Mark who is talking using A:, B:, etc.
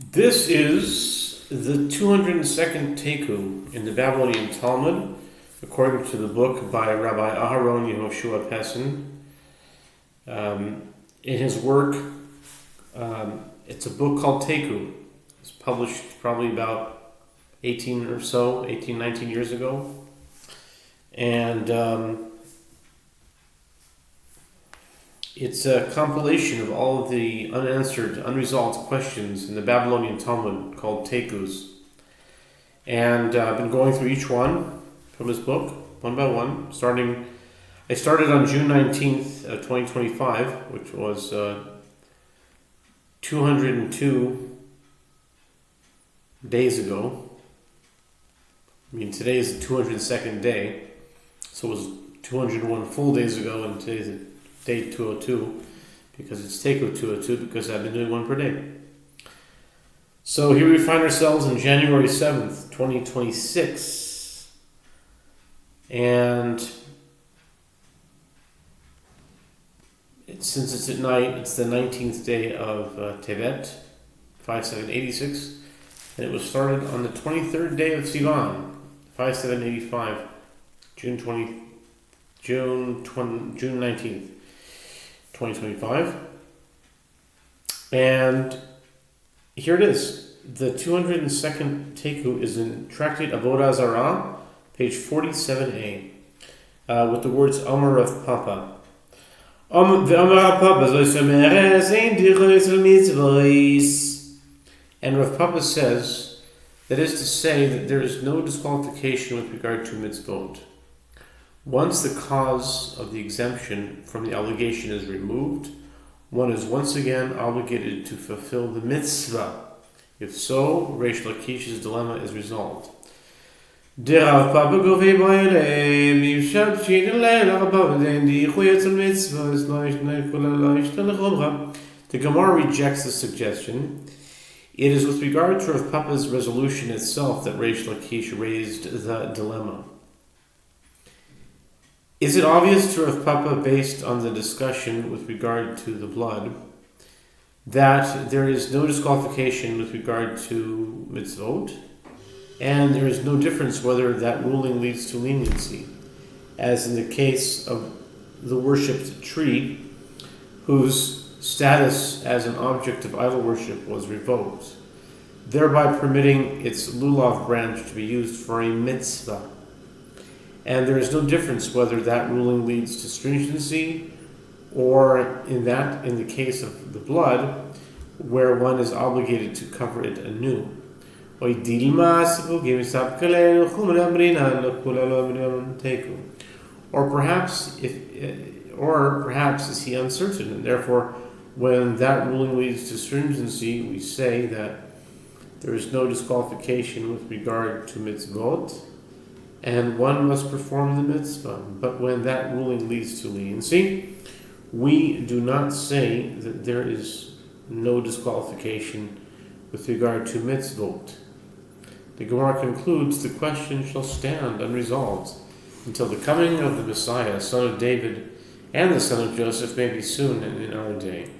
A: This is the 202nd Taiku in the Babylonian Talmud, according to the book by Rabbi Aharon Yehoshua Pessin. In his work, it's a book called Taiku. It's published probably about 19 years ago. And it's a compilation of all of the unanswered, unresolved questions in the Babylonian Talmud called Taikus. And I've been going through each one from his book, one by one, I started on June 19th, 2025, which was 202 days ago. I mean, today is the 202nd day, so it was 201 full days ago, and today's day 202, because it's Taiku 202, because I've been doing one per day. So here we find ourselves on January 7th, 2026, and since it's at night, it's the 19th day of Tevet, 5786, and it was started on the 23rd day of Sivan, 5785, June 19th, 2025. And here it is. The 202nd Taiku is in Tractate Avodah Zarah, page 47a, with the words Omer of Papa. And Rav Papa says, that is to say that there is no disqualification with regard to mitzvot. Once the cause of the exemption from the obligation is removed, one is once again obligated to fulfill the mitzvah. If so, Resh Lakish's dilemma is resolved. The Gemara rejects this suggestion. It is with regard to Rav Papa's resolution itself that Resh Lakish raised the dilemma. Is it obvious to Rav Papa, based on the discussion with regard to the blood, that there is no disqualification with regard to mitzvot, and there is no difference whether that ruling leads to leniency, as in the case of the worshipped tree, whose status as an object of idol worship was revoked, thereby permitting its lulav branch to be used for a mitzvah. And there is no difference whether that ruling leads to stringency, or in the case of the blood, where one is obligated to cover it anew. Or perhaps is he uncertain, and therefore when that ruling leads to stringency, we say that there is no disqualification with regard to mitzvot, and one must perform the mitzvah. But when that ruling leads to leniency, we do not say that there is no disqualification with regard to mitzvot. The Gemara concludes, the question shall stand unresolved until the coming of the Messiah, son of David, and the son of Joseph, may be soon in our day.